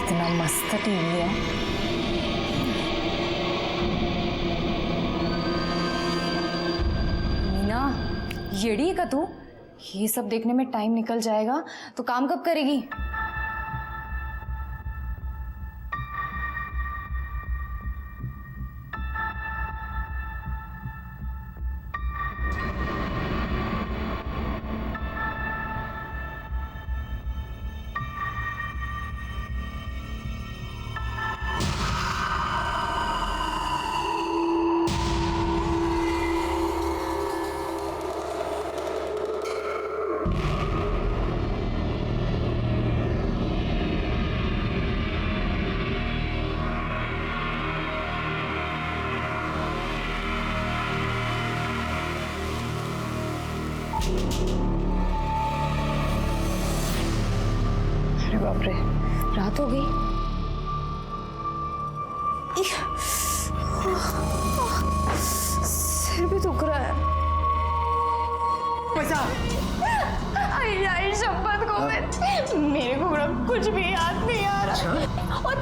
कितना मस्त टीवी है। मीना, येड़ी का तू, ये सब देखने में टाइम निकल जाएगा तो काम कब करेगी? अरे बाप रे, रात हो गई। सिर भी दुख रहा है। पैसा आई शपथ गोविंद, मेरे को ना कुछ भी याद नहीं आ रहा और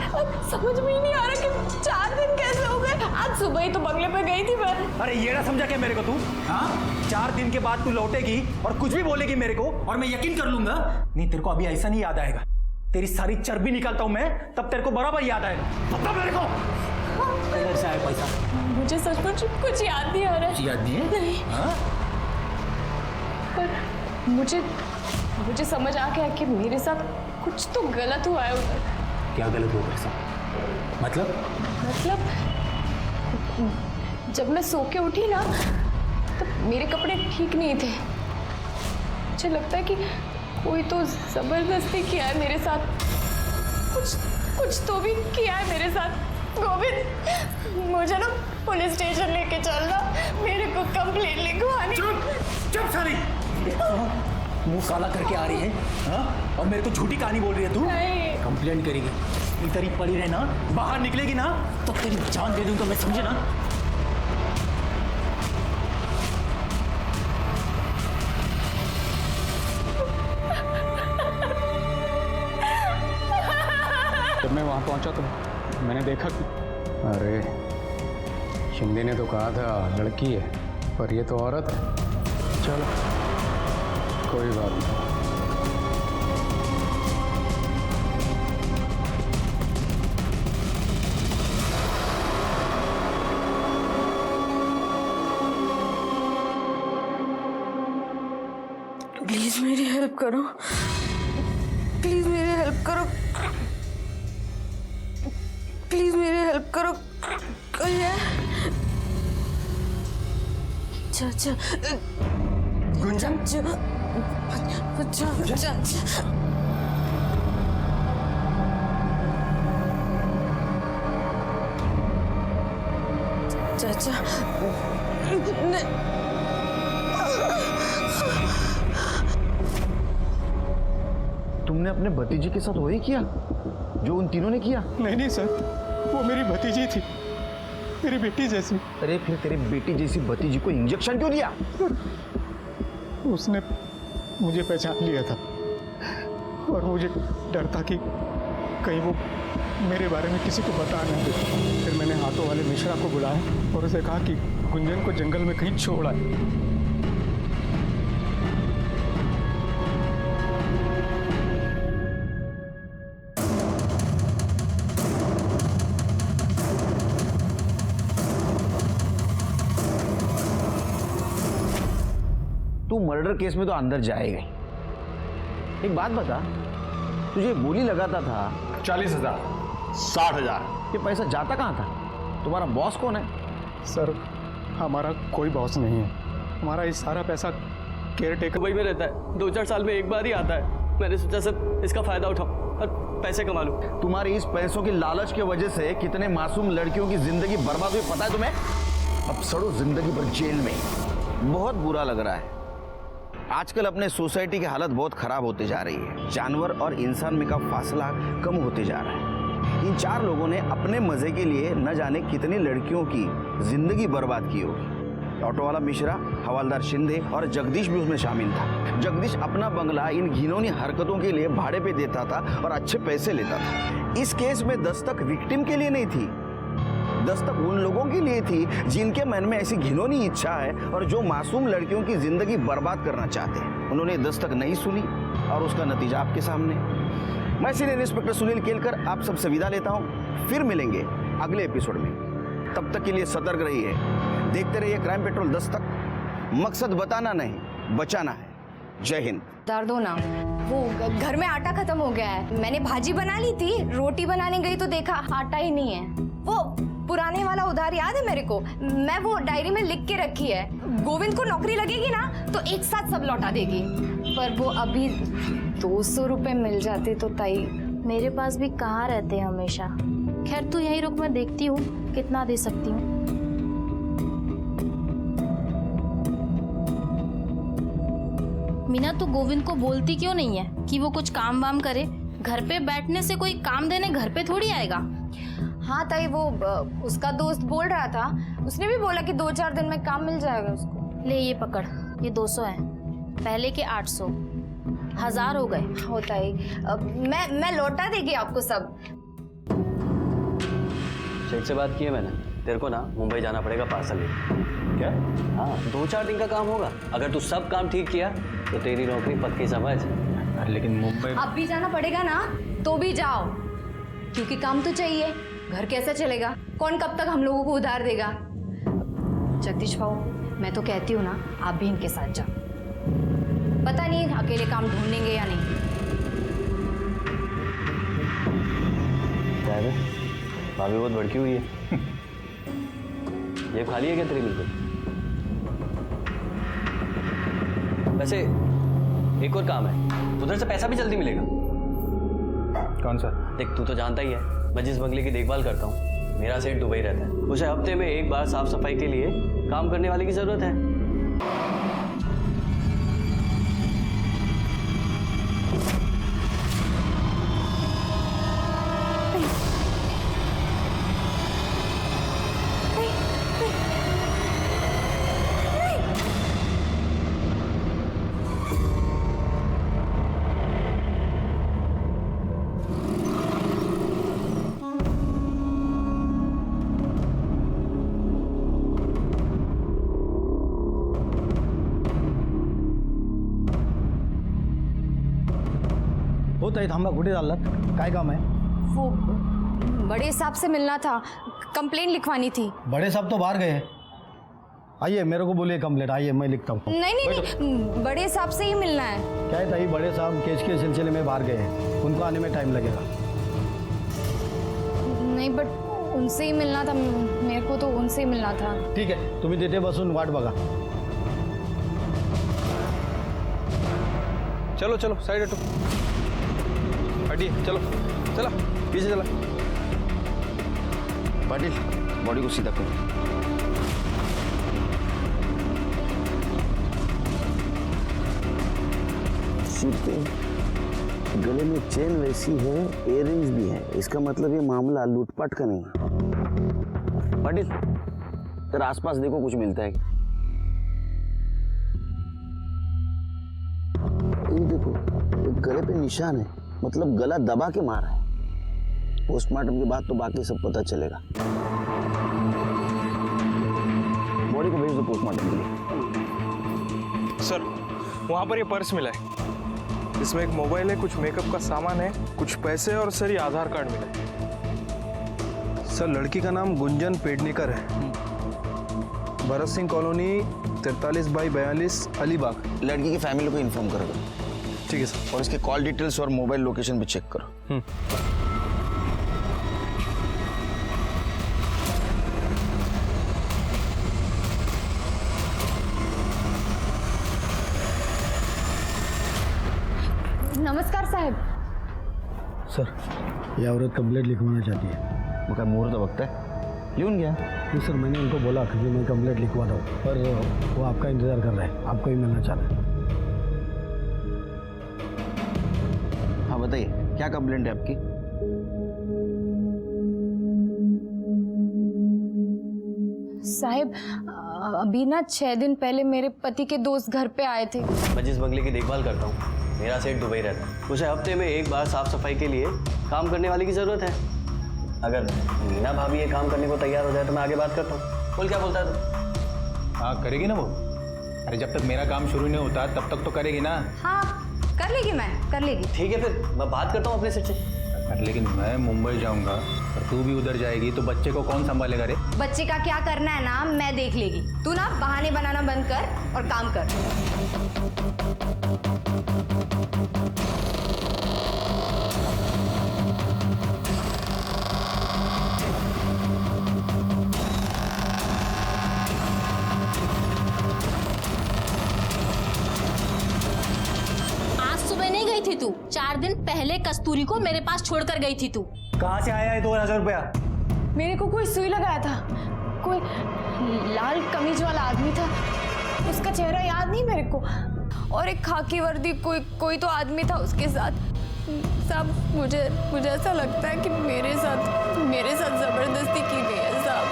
समझ में ही नहीं आ रहा कि 4 दिन कैसे हो गए। आज सुबह ही तो बंगले पे गई थी मैं। अरे ये ना समझा क्या मेरे को तू? हाँ, 4 दिन के बाद तू लौटेगी और कुछ भी बोलेगी मेरे को और मैं यकीन कर लूंगा। नहीं, तेरे को अभी ऐसा नहीं याद आएगा। तेरी सारी चर्बी निकालता हूं मैं, तब तेरे को बराबर याद आएगा। बता मेरे को किधर से आया पैसा? मुझे सचमुच कुछ याद नहीं आ रहा है। याद नहीं है? नहीं। हाँ? पर मुझे समझ आ गया कि मेरे साथ कुछ तो गलत हुआ है उधर। क्या गलत हुआ पैसा? मतलब जब मैं सो के उठी ना तो मेरे कपड़े ठीक नहीं थे। मुझे लगता है कि कोई तो जबरदस्ती किया है मेरे साथ। कुछ तो भी किया है मेरे साथ। गोविंद, मुझे ना पुलिस स्टेशन लेके चलना, मेरे को कंप्लेंट लिखवानी। चुप सारी, मुंह काला करके आ रही है। हाँ? और मेरे को झूठी कहानी बोल रही है तू? नहीं। कंप्लेंट करेगी, इधर ही पड़ी रहे ना, बाहर निकलेगी ना तो तेरी जान दे दूंगा मैं, समझे ना? जब मैं वहां पहुंचा तो मैंने देखा कि अरे शिंदे ने तो कहा था लड़की है, पर ये तो औरत है। चलो कोई बात नहीं। प्लीज मेरी हेल्प करो, प्लीज मेरी हेल्प करो, प्लीज मेरी हेल्प करो। कोई है? चाचा गुंजन, चाचा तुमने अपने भतीजे के साथ वही किया जो उन तीनों ने किया? नहीं सर, वो मेरी भतीजी थी, मेरी बेटी जैसी। अरे फिर तेरे बेटी जैसी भतीजी को इंजेक्शन क्यों दिया? उसने मुझे पहचान लिया था और मुझे डर था कि कहीं वो मेरे बारे में किसी को बता ना दे। फिर मैंने हाथों वाले मिश्रा को बुलाया और उसे कहा कि गुंजन को जंगल में कहीं छोड़ आए। तू मर्डर केस में तो अंदर जाएगा ही। एक बात बता, तुझे गोली लगाता था 40,000 60,000, ये पैसा जाता कहाँ था? तुम्हारा बॉस कौन है? सर, हमारा कोई बॉस नहीं है। हमारा ये सारा पैसा केयर टेकर दुबई में रहता है, 2-4 साल में एक बार ही आता है। मैंने सोचा सर इसका फायदा उठाऊं और पैसे कमा लूं। तुम्हारी इस पैसों की लालच की वजह से कितने मासूम लड़कियों की जिंदगी बर्बाद हुई पता है तुम्हें? अब सड़ो जिंदगी भर जेल में। बहुत बुरा लग रहा है। आजकल अपने सोसाइटी की हालत बहुत खराब होते जा रही है। जानवर और इंसान में का फासला कम होते जा रहा है। इन 4 लोगों ने अपने मजे के लिए न जाने कितनी लड़कियों की जिंदगी बर्बाद की होगी। ऑटो वाला मिश्रा, हवालदार शिंदे और जगदीश भी उसमें शामिल था। जगदीश अपना बंगला इन घिनौनी हरकतों के लिए भाड़े पे देता था और अच्छे पैसे लेता था। इस केस में दस्तक विक्टिम के लिए नहीं थी, दस्तक उन लोगों के लिए थी जिनके मन में ऐसी घिनौनी इच्छा है और जो मासूम लड़कियों की जिंदगी बर्बाद करना चाहते हैं। उन्होंने दस्तक नहीं सुनी और उसका नतीजा आपके सामने। मैं सीनियर इंस्पेक्टर सुनील केलकर आप सबसे विदा लेता हूं। फिर मिलेंगे अगले एपिसोड में। तब तक के लिए सतर्क रहिए, देखते रहिए क्राइम पेट्रोल दस्तक। मकसद बताना नहीं, बचाना है। जय हिंद। उतार दो ना, वो घर में आटा खत्म हो गया है। मैंने भाजी बना ली थी, रोटी बनाने गई तो देखा आटा ही नहीं है। वो पुराने वाला उधार याद है मेरे को, मैं वो डायरी में लिख के रखी है। गोविंद को नौकरी लगेगी ना तो एक साथ सब लौटा देगी। पर वो अभी 200 रुपए मिल जाते तो ताई। मेरे पास भी कहाँ रहते हैं हमेशा। खैर तू यहीं रुक, मैं देखती हूँ कितना दे सकती हूँ। मीना तू गोविंद को बोलती क्यों नहीं है कि वो कुछ काम वाम करे? घर पे बैठने से कोई काम देने घर पे थोड़ी आएगा। हाँ ताई, वो उसका दोस्त बोल रहा था, उसने भी बोला कि 2-4 दिन में काम मिल जाएगा उसको। ले ये पकड़, ये 200 है, पहले के 800, 1000 हो गए। होता ही मैं लौटा देगी आपको सब। शेख से बात की है मैंने, तेरे को ना मुंबई जाना पड़ेगा पार्सल लेके। क्या? हाँ 2-4 दिन का काम होगा। अगर तू सब काम ठीक किया तो तेरी नौकरी पक्की समझ। लेकिन मुंबई अब भी जाना पड़ेगा ना तो भी जाओ, क्योंकि काम तो चाहिए। घर कैसे चलेगा? कौन कब तक हम लोगों को उधार देगा? जगदीश भाऊ, मैं तो कहती हूँ ना आप भी इनके साथ जाओ। पता नहीं अकेले काम ढूंढेंगे या नहीं। क्या है? भाभी बहुत भड़की हुई है। ये खाली है क्या तेरी? बिल्कुल। वैसे एक और काम है, उधर से पैसा भी जल्दी मिलेगा। कौन सा? देख तू तो जानता ही है, मैं जिस बंगले की देखभाल करता हूँ मेरा सेठ दुबई रहता है। उसे हफ्ते में एक बार साफ सफाई के लिए काम करने वाले की जरूरत है। हो ताई थांबा, कुठे चाललात? काय काम आहे? वो बड़े साहब से मिलना था, कंप्लेंट लिखवानी थी। बड़े साहब तो बाहर गए हैं। आइए, मेरे को बोलिए कंप्लेंट, आइए मैं लिखता हूँ। नहीं नहीं नहीं, बड़े साहब से ही मिलना है। क्या है ताई, बड़े साहब केस के सिलसिले में बाहर गए हैं, उनको आने में टाइम लगेगा। नहीं बट उनसे ही मिलना था, मेरे को तो उनसे ही मिलना था। ठीक आहे, तुम्ही तिथे बसून वाट बघा। चलो चलो साइड हटो, हटिए, चलो चला पीछे चला। पाटिल बॉडी को सीधा करो। सिर के गले में चेन वैसी है, इयररिंग्स भी है, इसका मतलब ये मामला लूटपाट का नहीं है। पाटिल तेरा आसपास देखो कुछ मिलता है। ये देखो, एक गले पे निशान है, मतलब गला दबा के मारा है। पोस्टमार्टम के बाद तो बाकी सब पता चलेगा। बॉडी को भेज दो पोस्टमार्टम के लिए। सर वहाँ पर ये पर्स मिला है, इसमें एक मोबाइल है, कुछ मेकअप का सामान है, कुछ पैसे और सर ये आधार कार्ड मिला है। सर लड़की का नाम गुंजन पेडनेकर है, भरत सिंह कॉलोनी 43/42 अलीबाग। लड़की की फैमिली को इन्फॉर्म कर दो। ठीक है सर। और इसके कॉल डिटेल्स और मोबाइल लोकेशन भी चेक करो। नमस्कार साहब। सर ये औरत कंप्लेंट लिखवाना चाहती है। वो क्या मुहूर्त वक्त है? लिखून गया। जी सर, मैंने उनको बोला कि मैं कंप्लेंट लिखवा दूँ, पर वो आपका इंतज़ार कर रहे हैं, आपको ही मिलना चाह रहे हैं। हाँ बताइए, क्या कंप्लेंट है आपकी? साहब अभी ना 6 दिन पहले मेरे पति के दोस्त घर पे आए थे। मैं जिस बंगले की देखभाल करता हूँ मेरा सेठ दुबई रहता है। उसे हफ्ते में एक बार साफ सफाई के लिए काम करने वाले की ज़रूरत है। अगर मीना भाभी ये काम करने को तैयार हो जाए तो मैं आगे बात करता हूँ। बोल क्या बोलता है तू? हाँ करेगी ना वो। अरे जब तक मेरा काम शुरू नहीं होता तब तक तो करेगी ना। हाँ कर लेगी, मैं कर लेगी। ठीक है फिर मैं बात करता हूँ अपने सेठ से। लेकिन मैं मुंबई जाऊंगा और तू भी उधर जाएगी तो बच्चे को कौन संभालेगा रे? बच्चे का क्या करना है ना मैं देख लेगी। तू ना बहाने बनाना बंद कर और काम कर। आज सुबह नहीं गई थी तू? 4 दिन पहले कस्तूरी को मेरे पास छोड़कर गई थी तू। कहाँ से आया है 2000 रुपया? मेरे को कोई सुई लगाया था, कोई लाल कमीज वाला आदमी था, उसका चेहरा याद नहीं मेरे को, और एक खाकी वर्दी कोई तो आदमी था उसके साथ। साहब मुझे ऐसा लगता है कि मेरे साथ जबरदस्ती की गई है साहब।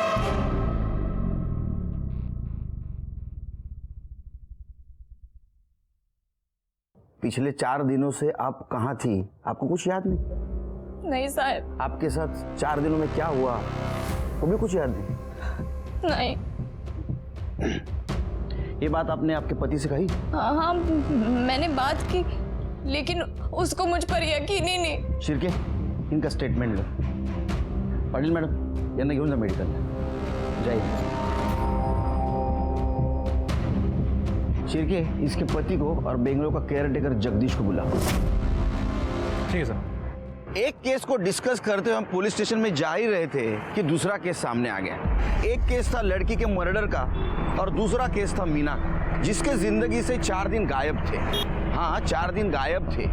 पिछले 4 दिनों से आप कहाँ थी? आपको कुछ याद नहीं? नहीं साहब। आपके साथ 4 दिनों में क्या हुआ वो भी कुछ याद नहीं? नहीं। ये बात आपने आपके पति से कही? हाँ मैंने बात की, लेकिन उसको मुझ पर यकीन ही नहीं। शिर्के इनका स्टेटमेंट लो। पाटिल मॅडम यांना घेऊन जा मेडिकल। जाइए। शिर्के इसके पति को और बेंगलोर का केयर टेकर जगदीश को बुलाओ। ठीक है सर। एक केस को डिस्कस करते हुए हम पुलिस स्टेशन में जा ही रहे थे कि दूसरा केस सामने आ गया। एक केस था लड़की के मर्डर का और दूसरा केस था मीना का, जिसके जिंदगी से 4 दिन गायब थे। हाँ 4 दिन गायब थे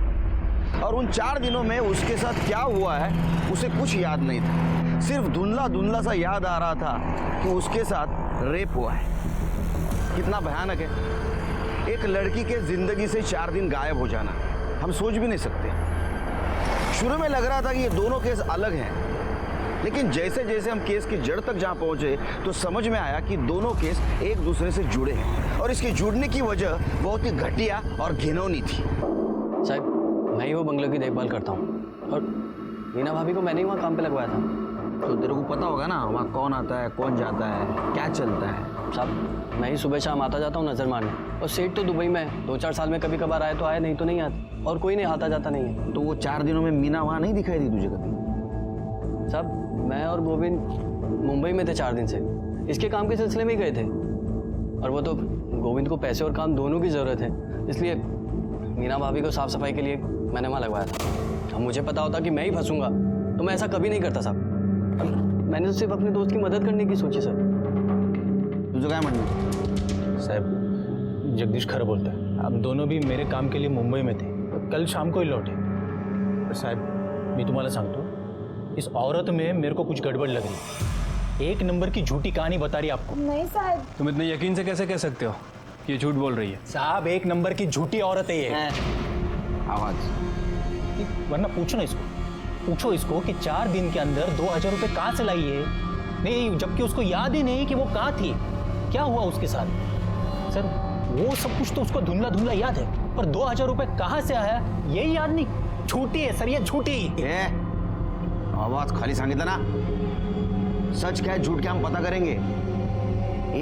और उन 4 दिनों में उसके साथ क्या हुआ है उसे कुछ याद नहीं था। सिर्फ धुंधला सा याद आ रहा था कि उसके साथ रेप हुआ है। कितना भयानक है एक लड़की के जिंदगी से 4 दिन गायब हो जाना, हम सोच भी नहीं सकते। शुरू में लग रहा था कि ये दोनों केस अलग हैं, लेकिन जैसे जैसे हम केस की जड़ तक जहां पहुंचे तो समझ में आया कि दोनों केस एक दूसरे से जुड़े हैं और इसके जुड़ने की वजह बहुत ही घटिया और घिनौनी थी। साहब मैं ही वो बंगले की देखभाल करता हूँ और मीना भाभी को मैंने ही वहाँ काम पे लगवाया था। तो तेरे को पता होगा ना वहाँ कौन आता है, कौन जाता है, क्या चलता है? साहब मैं ही सुबह शाम आता जाता हूँ नजर मारने, और सेठ तो दुबई में 2-4 साल में कभी कभार आए तो आए, नहीं तो नहीं आते, और कोई नहीं आता जाता नहीं है। तो वो 4 दिनों में मीना वहाँ नहीं दिखाई दी तुझे कभी? साहब मैं और गोविंद मुंबई में थे 4 दिन से, इसके काम के सिलसिले में ही गए थे, और वो तो गोविंद को पैसे और काम दोनों की ज़रूरत है, इसलिए मीना भाभी को साफ सफाई के लिए मैंने वहाँ लगवाया था। अब मुझे पता होता कि मैं ही फंसूंगा तो मैं ऐसा कभी नहीं करता साहब। मैंने तो सिर्फ अपने दोस्त की मदद करने की सोची सर। तुझे काय म्हणणं? साहब जगदीश खरं बोलता है। हम दोनों भी मेरे काम के लिए मुंबई में थे, कल शाम को ही लौटे। पर साहब मैं तुम्हाला सांगतो इस औरत में मेरे को कुछ गड़बड़ लग रही है। एक नंबर की झूठी कहानी बता रही है आपको। नहीं साहब। तुम इतने यकीन से कैसे कह सकते हो ये झूठ बोल रही है? साहब 1 नंबर की झूठी औरत है ये। आवाज वरना पूछो ना इसको, पूछो इसको कि 4 दिन के अंदर 2000 रुपये कहाँ से लाई है। नहीं, जबकि उसको याद ही नहीं कि वो कहाँ थी, क्या हुआ उसके साथ। सर वो सब कुछ तो उसको धुंधला याद है, पर 2000 रुपये कहाँ से आया यही याद नहीं। झूठी है सर, ये झूठी। आवाज खाली सांगितलं ना, सच क्या है झूठ क्या हम पता करेंगे।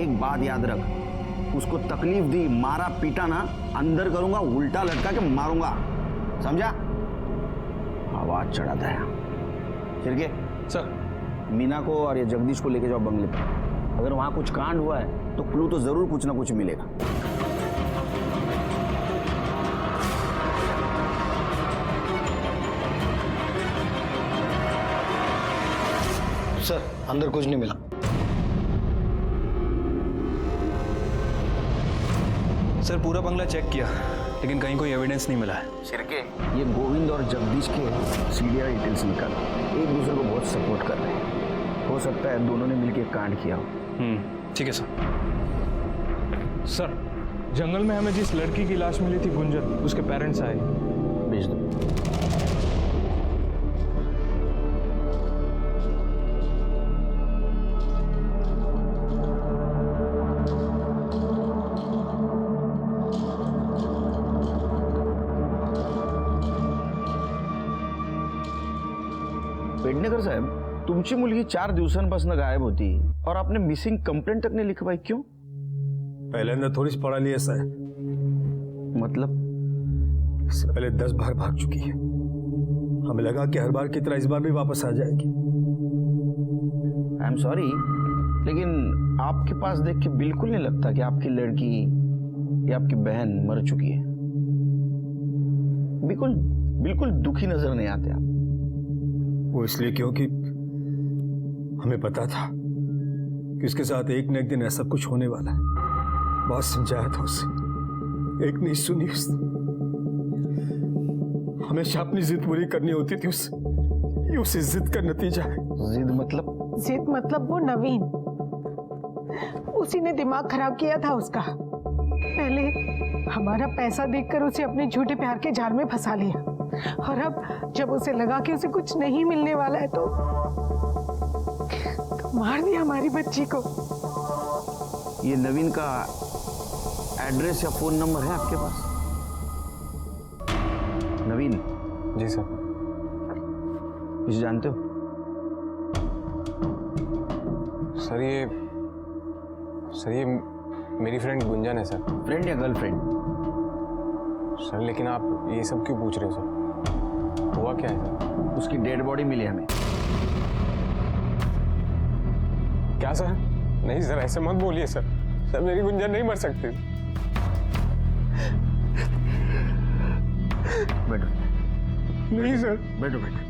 एक बात याद रख, उसको तकलीफ दी, मारा पीटा ना, अंदर करूंगा, उल्टा लटका के मारूंगा, समझा? आवाज चढ़ाता है। फिर सर मीना को और ये जगदीश को लेके जाओ बंगले पर। अगर वहां कुछ कांड हुआ है तो क्लू तो जरूर कुछ ना कुछ मिलेगा। सर अंदर कुछ नहीं मिला। सर पूरा बंगला चेक किया लेकिन कहीं कोई एविडेंस नहीं मिला है। शिरके ये गोविंद और जगदीश के सीडीआर डिटेल्स निकाल, एक दूसरे को बहुत सपोर्ट कर रहे हैं। हो सकता है दोनों ने मिलकर कांड किया हो। ठीक है सर। सर जंगल में हमें जिस लड़की की लाश मिली थी गुंजन, उसके पेरेंट्स आए। भेज दो। पेडणेकर साहेब, तुमची मुलगी 4 दिवसांपासून गायब होती और आपने मिसिंग कंप्लेंट तक नहीं लिखवाई, क्यों? पहिल्यांदा थोडीच पळाली आहे साहेब, मतलब? इससे पहले 10 बार भाग चुकी है। हमें लगा कि हर बार की तरह इस बार भी वापस आ जाएगी। आई एम सॉरी, लेकिन आपके पास देख के बिल्कुल नहीं लगता कि आपकी लड़की या आपकी बहन मर चुकी है। बिल्कुल बिल्कुल दुखी नजर नहीं आते आप। वो इसलिए क्योंकि हमें पता था कि उसके साथ एक न एक दिन ऐसा कुछ होने वाला है। बहुत समझाया था उसे, एक नहीं सुनी उसने। हमेशा अपनी जिद पूरी करनी होती थी उससे, ये उसे जिद का नतीजा है। जिद मतलब? जिद मतलब वो नवीन, उसी ने दिमाग खराब किया था उसका। पहले हमारा पैसा देखकर उसे अपने झूठे प्यार के जाल में फंसा लिया, और अब जब उसे लगा कि उसे कुछ नहीं मिलने वाला है तो मार दिया हमारी बच्ची को। ये नवीन का एड्रेस या फोन नंबर है आपके पास? नवीन? जी सर। इसे जानते हो? सर ये मेरी फ्रेंड गुंजन है सर। फ्रेंड या गर्लफ्रेंड? सर लेकिन आप ये सब क्यों पूछ रहे हो सर? हुआ क्या है सर? उसकी डेड बॉडी मिली हमें। क्या सर? नहीं सर, ऐसे मत बोलिए सर। सर मेरी गुंजन नहीं मर सकती। बैठो। नहीं सर। बैठो बैठो।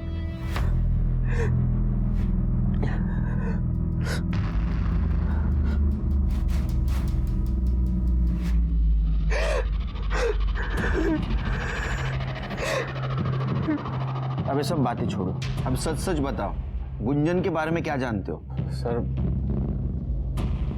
अब ये सब बातें छोड़ो, अब सच सच बताओ, गुंजन के बारे में क्या जानते हो? सर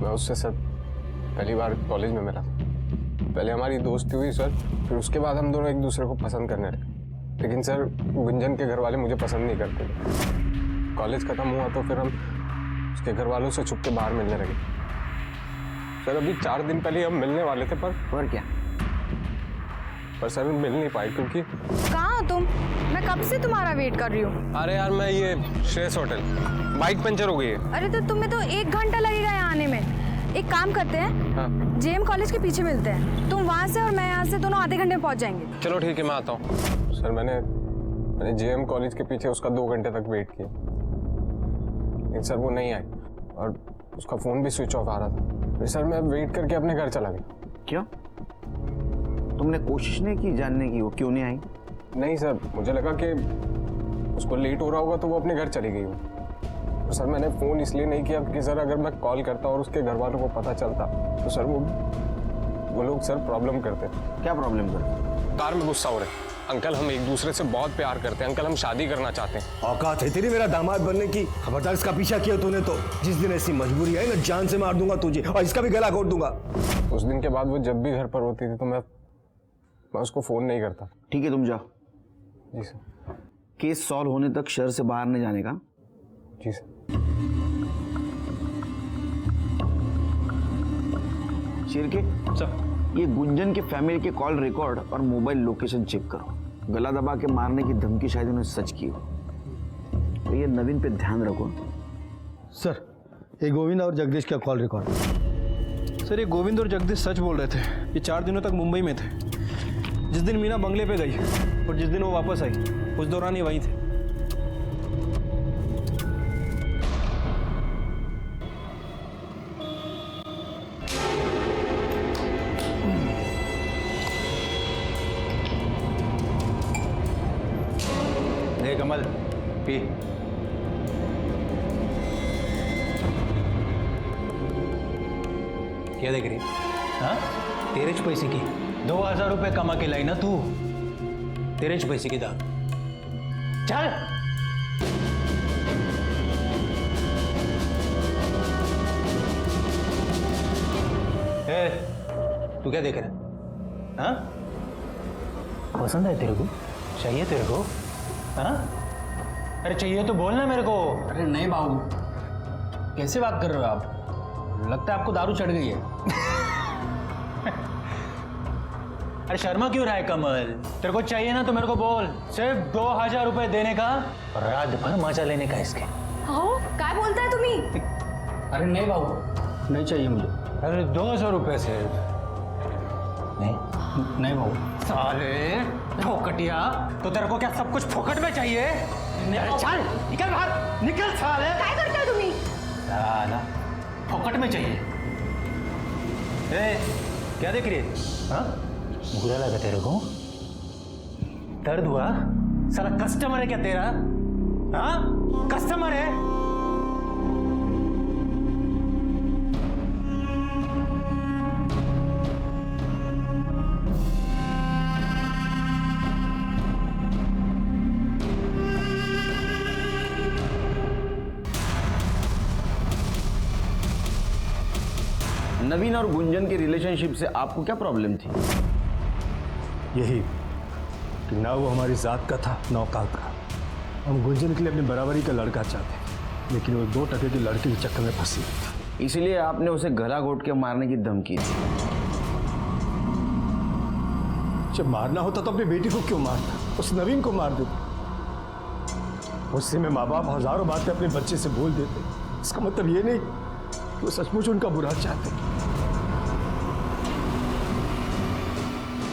मैं उससे सर पहली बार कॉलेज में मिला। पहले हमारी दोस्ती हुई सर, फिर उसके बाद हम दोनों एक दूसरे को पसंद करने लगे। लेकिन सर गुंजन के घर वाले मुझे पसंद नहीं करते थे। कॉलेज खत्म हुआ तो फिर हम उसके घर वालों से छुप के बाहर मिलने लगे। सर अभी 4 दिन पहले हम मिलने वाले थे, पर क्या? पर सर मिल नहीं पाए क्योंकि। कहाँ हो तुम? मैं कब से तुम्हारा वेट कर रही हूँ। अरे यार मैं ये श्रेयस होटल, बाइक पंचर हो गई है। अरे तो तुम्हें तो 1 घंटा लगेगा यहाँ आने में। एक काम करते हैं, हाँ। जेएम कॉलेज के पीछे मिलते हैं। तुम वहाँ से और मैं यहाँ से, दोनों आधे घंटे में पहुँच जाएंगे। चलो ठीक है, मैं आता हूँ। सर मैंने जेएम कॉलेज के पीछे उसका 2 घंटे तक वेट किया, लेकिन सर वो नहीं आई और उसका फ़ोन भी स्विच ऑफ आ रहा था। फिर सर मैं वेट करके अपने घर चला गया। क्यों? तुमने कोशिश नहीं की जानने की वो क्यों नहीं आई? नहीं सर, मुझे लगा कि उसको लेट हो रहा होगा तो वो अपने घर चली गई हो। तो सर मैंने फ़ोन इसलिए नहीं किया कि सर अगर मैं कॉल करता और उसके घर वालों को पता चलता तो सर वो लोग सर प्रॉब्लम करते। क्या प्रॉब्लम करते? कार में गुस्सा हो रहे। अंकल हम एक दूसरे से बहुत प्यार करते हैं, अंकल हम शादी करना चाहते हैं। औकात है तेरी मेरा दामाद बनने की? खबरदार इसका पीछा किया तूने तो जिस दिन ऐसी मजबूरी है ना, जान से मार दूंगा तुझे और इसका भी गला घोट दूंगा। उस दिन के बाद वो जब भी घर पर होती थी तो मैं उसको फ़ोन नहीं करता। ठीक है तुम जाओ। जी सर। केस सॉल्व होने तक शहर से बाहर नहीं जाने का। जी सर। शिरके सर, ये गुंजन के फैमिली के कॉल रिकॉर्ड और मोबाइल लोकेशन चेक करो। गला दबा के मारने की धमकी शायद उन्हें सच की हो, तो ये नवीन पे ध्यान रखो। सर ये गोविंद और जगदीश का कॉल रिकॉर्ड। सर ये गोविंद और जगदीश सच बोल रहे थे। ये 4 दिनों तक मुंबई में थे। जिस दिन मीना बंगले पे गई और जिस दिन वो वापस आई उस दौरान ये वहीं थे। देख कमल, पी। क्या देख रही? हाँ, तेरे च पैसे की 2000 रुपये कमा के लाई ना तू, तेरे च पैसे की दाग। चल ए, तू क्या देख रहा है? हाँ, पसंद है तेरे को? चाहिए तेरे को? हाँ, अरे चाहिए तो बोलना मेरे को। अरे नहीं बाबू, कैसे बात कर रहे हो आप? लगता है आपको दारू चढ़ गई है। अरे शर्मा क्यों रहा है कमल? तेरे को चाहिए ना तो मेरे को बोल, सिर्फ 2000 रुपए देने का और रात भर मजा लेने का इसके। हो काय बोलताय तुम्ही? अरे नहीं बाबू, नहीं चाहिए मुझे। अरे 200 रुपए सिर्फ। नहीं बाबू। साले फोकटिया, तो तेरे को क्या सब कुछ फोकट में चाहिए? अरे चल निकल बाहर, निकल साले। काय करताय तुम्ही? साला फोकट में चाहिए। ए, क्या देख रही है? हाँ? बुरा लगा तेरे को? दर्द हुआ? साला कस्टमर है क्या तेरा? हाँ? कस्टमर है? नवीन और गुंजन की रिलेशनशिप से आपको क्या प्रॉब्लम थी? यही कि ना वो हमारी जात का था ना औकात का। हम गुंजन के लिए अपनी बराबरी का लड़का चाहते थे, लेकिन वो 2 टके की लड़की के चक्कर में फंसी थी। इसलिए आपने उसे गला घोट के मारने की धमकी दी। जब मारना होता तो अपनी बेटी को क्यों मारता? उस नवीन को मार देता। उससे में माँ बाप हजारों बातें अपने बच्चे से बोल देते। इसका मतलब ये नहीं कि वो सचमुच उनका बुरा चाहते।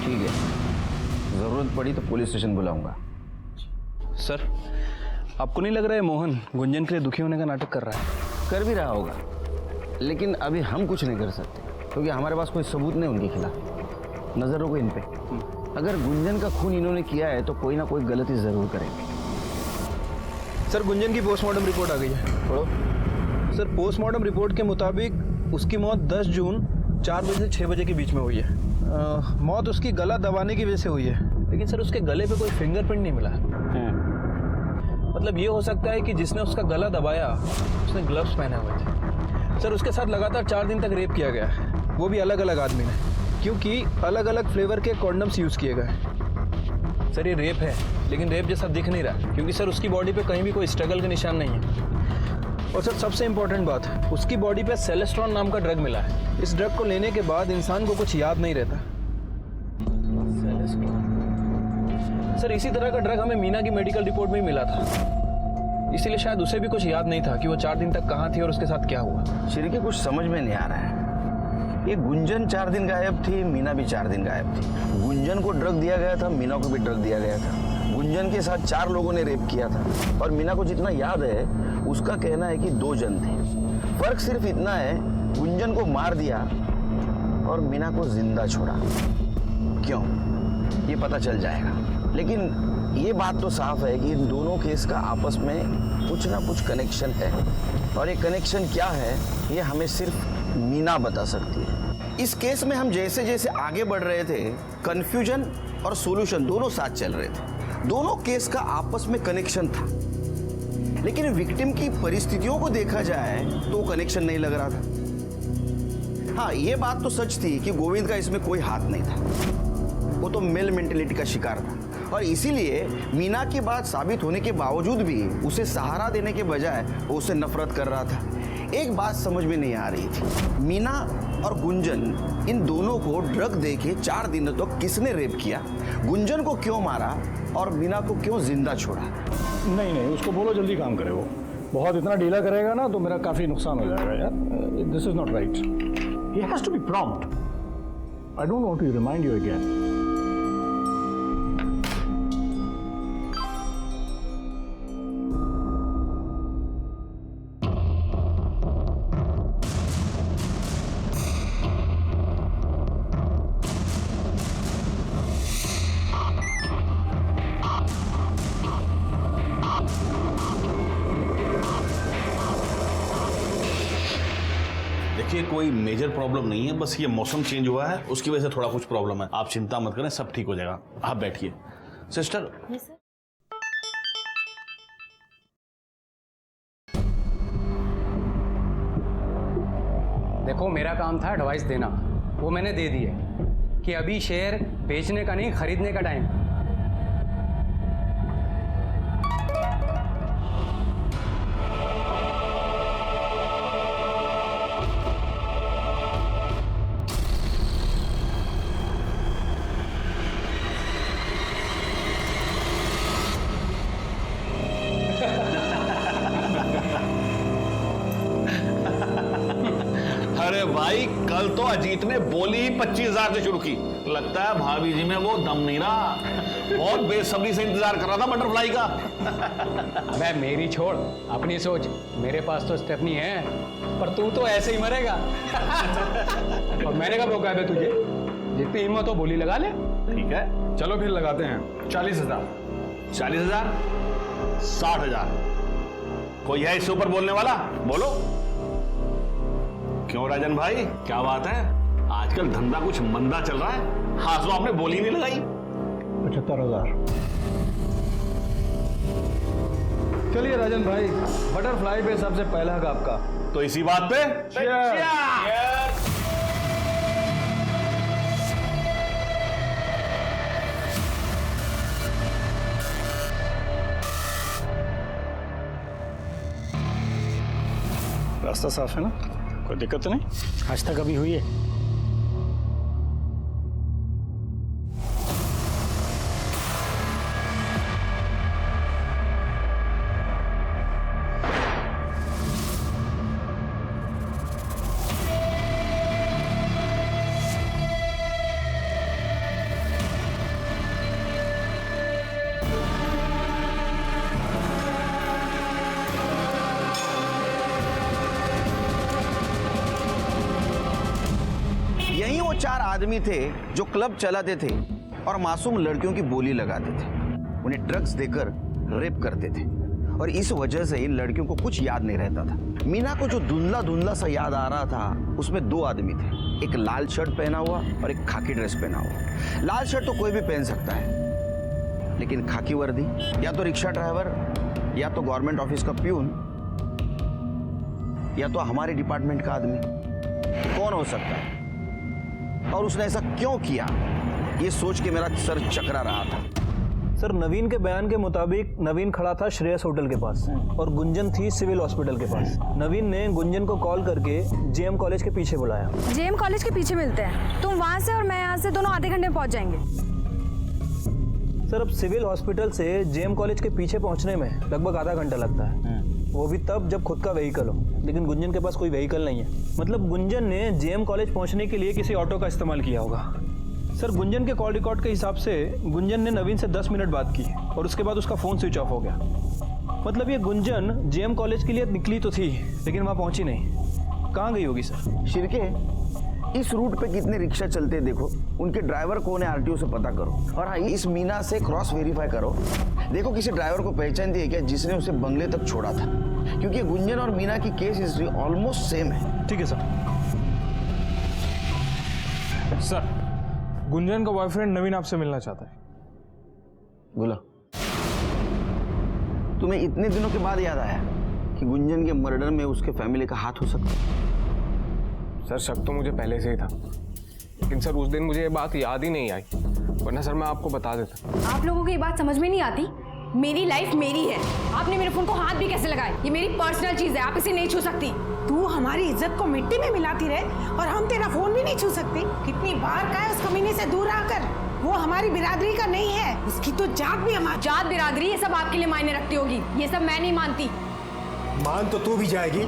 ठीक है, जरूरत पड़ी तो पुलिस स्टेशन बुलाऊंगा। सर, आपको नहीं लग रहा है मोहन गुंजन के लिए दुखी होने का नाटक कर रहा है? कर भी रहा होगा, लेकिन अभी हम कुछ नहीं कर सकते क्योंकि हमारे पास कोई सबूत नहीं उनके खिलाफ। नजर रखो इन पे। अगर गुंजन का खून इन्होंने किया है तो कोई ना कोई गलती जरूर करेंगे। सर, गुंजन की पोस्टमार्टम रिपोर्ट आ गई है। पढ़ो। सर, पोस्टमार्टम रिपोर्ट के मुताबिक उसकी मौत 10 जून 4 बजे से 6 बजे के बीच में हुई है। मौत उसकी गला दबाने की वजह से हुई है, लेकिन सर उसके गले पे कोई फिंगरप्रिंट नहीं मिला। मतलब ये हो सकता है कि जिसने उसका गला दबाया उसने ग्लव्स पहने हुए थे। सर, उसके साथ लगातार 4 दिन तक रेप किया गया है, वो भी अलग अलग आदमी ने, क्योंकि अलग अलग फ्लेवर के कॉन्डम्स यूज़ किए गए। सर, ये रेप है, लेकिन रेप जैसा दिख नहीं रहा, क्योंकि सर उसकी बॉडी पे कहीं भी कोई स्ट्रगल के निशान नहीं है। और सर, सबसे इंपॉर्टेंट बात, उसकी बॉडी पे सेलेस्ट्रॉन नाम का ड्रग मिला है। इस ड्रग को लेने के बाद इंसान को कुछ याद नहीं रहता। सर, इसी तरह का ड्रग हमें मीना की मेडिकल रिपोर्ट में ही मिला था, इसीलिए शायद उसे भी कुछ याद नहीं था कि वो 4 दिन तक कहाँ थी और उसके साथ क्या हुआ। श्री के कुछ समझ में नहीं आ रहा है। ये गुंजन 4 दिन गायब थी, मीना भी 4 दिन गायब थी। गुंजन को ड्रग दिया गया था, मीना को भी ड्रग दिया गया था। गुंजन के साथ 4 लोगों ने रेप किया था, और मीना को जितना याद है उसका कहना है कि 2 जन थे। फर्क सिर्फ इतना है, गुंजन को मार दिया और मीना को जिंदा छोड़ा। क्यों, ये पता चल जाएगा। लेकिन ये बात तो साफ है कि इन दोनों केस का आपस में कुछ ना कुछ कनेक्शन है, और ये कनेक्शन क्या है ये हमें सिर्फ मीना बता सकती है। इस केस में हम जैसे जैसे आगे बढ़ रहे थे, कंफ्यूजन और सॉल्यूशन दोनों साथ चल रहे थे। दोनों केस का आपस में कनेक्शन था, लेकिन विक्टिम की परिस्थितियों को देखा जाए तो कनेक्शन नहीं लग रहा था। हाँ, ये बात तो सच थी कि गोविंद का इसमें कोई हाथ नहीं था, वो तो मेल मेंटेलिटी का शिकार था, और इसीलिए मीना की बात साबित होने के बावजूद भी उसे सहारा देने के बजाय वो उससे नफरत कर रहा था। एक बात समझ में नहीं आ रही थी, मीना और गुंजन इन दोनों को ड्रग देके 4 दिनों तक किसने रेप किया, गुंजन को क्यों मारा और मीना को क्यों जिंदा छोड़ा? नहीं, उसको बोलो जल्दी काम करे। वो बहुत इतना ढीला करेगा ना तो मेरा काफ़ी नुकसान हो जाएगा यार। This is not right. He has to be prompt. I don't want to remind you again. देखिए, कोई मेजर प्रॉब्लम नहीं है, बस ये मौसम चेंज हुआ है उसकी वजह से थोड़ा कुछ प्रॉब्लम है। आप चिंता मत करें, सब ठीक हो जाएगा। आप बैठिए। सिस्टर, देखो, मेरा काम था एडवाइस देना, वो मैंने दे दी है कि अभी शेयर बेचने का नहीं खरीदने का टाइम। अरे भाई कल तो अजीत ने बोली ही 25,000 से शुरू की। लगता है भाभी जी में वो दम नहीं रहा। बहुत बेसब्री से इंतजार कर रहा था बटरफ्लाई का। अबे मेरी छोड़, अपनी सोच। मेरे पास तो स्टेफनी है, पर तू तो ऐसे ही मरेगा। और मैंने कब रोका है तुझे? जितनी हिम्मत हो बोली लगा ले। ठीक है, चलो फिर लगाते हैं 40,000। 40,000, 60,000। कोई है इससे ऊपर बोलने वाला? बोलो। क्यों राजन भाई, क्या बात है? आजकल धंधा कुछ मंदा चल रहा है। हाँ तो आपने बोली नहीं लगाई। 75,000। चलिए राजन भाई, बटरफ्लाई पे सबसे पहला हक आपका। तो इसी बात पे रास्ता साफ है ना? कोई दिक्कत तो नहीं? आज तक अभी हुई है? यही वो 4 आदमी थे जो क्लब चलाते थे और मासूम लड़कियों की बोली लगाते थे, उन्हें ड्रग्स देकर रेप करते थे, और इस वजह से इन लड़कियों को कुछ याद नहीं रहता था। मीना को जो धुंधला धुंधला सा याद आ रहा था, उसमें 2 आदमी थे, एक लाल शर्ट पहना हुआ और एक खाकी ड्रेस पहना हुआ। लाल शर्ट तो कोई भी पहन सकता है, लेकिन खाकी वर्दी या तो रिक्शा ड्राइवर, या तो गवर्नमेंट ऑफिस का प्यून, या तो हमारे डिपार्टमेंट का आदमी। कौन हो सकता है और उसने ऐसा क्यों किया, ये सोच के मेरा सर चकरा रहा था। सर, नवीन के बयान के मुताबिक नवीन खड़ा था श्रेयस होटल के पास और गुंजन थी सिविल हॉस्पिटल के पास। नवीन ने गुंजन को कॉल करके जेएम कॉलेज के पीछे बुलाया। जेएम कॉलेज के पीछे मिलते हैं, तुम वहां से और मैं यहाँ से, दोनों आधे घंटे में पहुंच जाएंगे। सर, अब सिविल हॉस्पिटल से जेएम कॉलेज के पीछे पहुंचने में लगभग आधा घंटा लगता है, वो भी तब जब खुद का व्हीकल हो, लेकिन गुंजन के पास कोई व्हीकल नहीं है। मतलब गुंजन ने जेएम कॉलेज पहुंचने के लिए किसी ऑटो का इस्तेमाल किया होगा। सर, गुंजन के कॉल रिकॉर्ड के हिसाब से गुंजन ने नवीन से 10 मिनट बात की और उसके बाद उसका फ़ोन स्विच ऑफ हो गया। मतलब ये गुंजन जेएम कॉलेज के लिए निकली तो थी, लेकिन वहाँ पहुंची नहीं। कहाँ गई होगी सर? शिरके, इस रूट पे कितने रिक्शा चलते हैं देखो, उनके ड्राइवर कौन है आरटीओ से पता करो, और हाँ इस मीना से क्रॉस वेरीफाई करो, देखो किसी ड्राइवर को पहचानती है क्या जिसने उसे बंगले तक छोड़ा था, क्योंकि गुंजन और मीना की केस हिस्ट्री ऑलमोस्ट सेम है। ठीक है सर। सर, गुंजन का बॉयफ्रेंड नवीन आपसे मिलना चाहता है। बोला, तुम्हें इतने दिनों के बाद याद आया कि गुंजन के मर्डर में उसके फैमिली का हाथ हो सकता है? सर, शक तो मुझे पहले से ही था, लेकिन सर उस दिन मुझे ये बात याद ही नहीं आई, वरना सर मैं आपको बता देता। आप लोगों को ये बात समझ में नहीं आती? मेरी लाइफ मेरी है, आपने मेरे फोन को हाथ भी कैसे लगाए? ये मेरी पर्सनल चीज है, आप इसे नहीं छू सकती। तू हमारी इज्जत को मिट्टी में मिलाती रहे और हम तेरा फोन भी नहीं छू सकते। कितनी बार कहा है उस कमीने से दूर आकर, वो हमारी बिरादरी का नहीं है, उसकी तो जात भी हमारी। जात बिरादरी ये सब आपके लिए मायने रखती होगी, ये सब मैं नहीं मानती। मान तो तू भी जाएगी,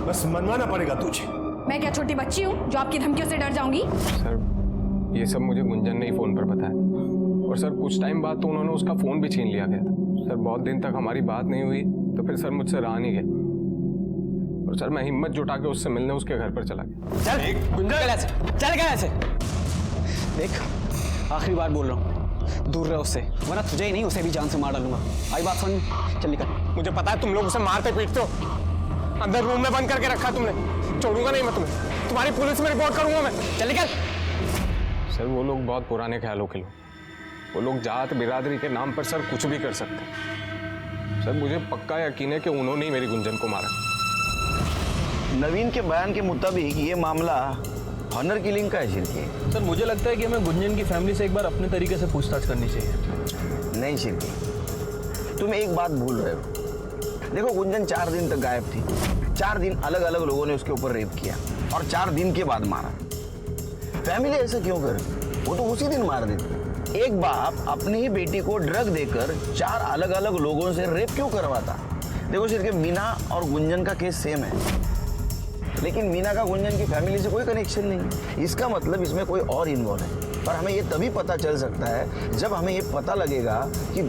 बस मनवाना पड़ेगा तुझे। मैं क्या छोटी बच्ची हूँ जो आपकी धमकियों से डर जाऊंगी? सर, ये सब मुझे गुंजन ने ही फोन पर बताया, और सर कुछ टाइम बाद तो उन्होंने उसका फोन भी छीन लिया गया था। सर, बहुत दिन तक हमारी बात नहीं हुई, तो फिर सर मुझसे रहा नहीं गया, और सर मैं हिम्मत जुटा के उससे मिलने उसके घर पर चला गया। चल गया ऐसे। देख, आखिरी बार बोल रहा हूँ, दूर रहे उससे, वरना तुझे ही नहीं उसे भी जान से मार डालूंगा। आई बात समझ में? चल निकल। मुझे पता है तुम लोग उसे मारते पीटते हो, अंदर रूम में बंद करके रखा तुमने, छोड़ूंगा नहीं मैं तुम्हें, तुम्हारी पुलिस में रिपोर्ट करूंगा मैं। चल निकल। सर, वो लोग बहुत पुराने ख्यालों के लोग, वो लोग जात बिरादरी के नाम पर सर कुछ भी कर सकते हैं। सर, मुझे पक्का यकीन है कि उन्होंने ही मेरी गुंजन को मारा। नवीन के बयान के मुताबिक ये मामला ऑनर किलिंग का है। शिरके, सर, मुझे लगता है कि हमें गुंजन की फैमिली से एक बार अपने तरीके से पूछताछ करनी चाहिए। नहीं शिरके, तुम एक बात भूल रहे हो। देखो, गुंजन 4 दिन तक गायब थी, 4 दिन अलग अलग लोगों ने उसके ऊपर रेप किया और 4 दिन के बाद मारा। फैमिली ऐसा क्यों करे? वो तो उसी दिन मार देती। एक बाप अपनी ही बेटी को ड्रग देकर 4 अलग अलग लोगों से रेप क्यों करवाता? देखो शिरके, मीना और गुंजन का केस सेम है, लेकिन मीना का गुंजन की फैमिली से कोई कनेक्शन नहीं है। इसका मतलब इसमें कोई और इन्वॉल्व है। पर हमें ये तभी पता चल सकता है जब हमें ये पता लगेगा कि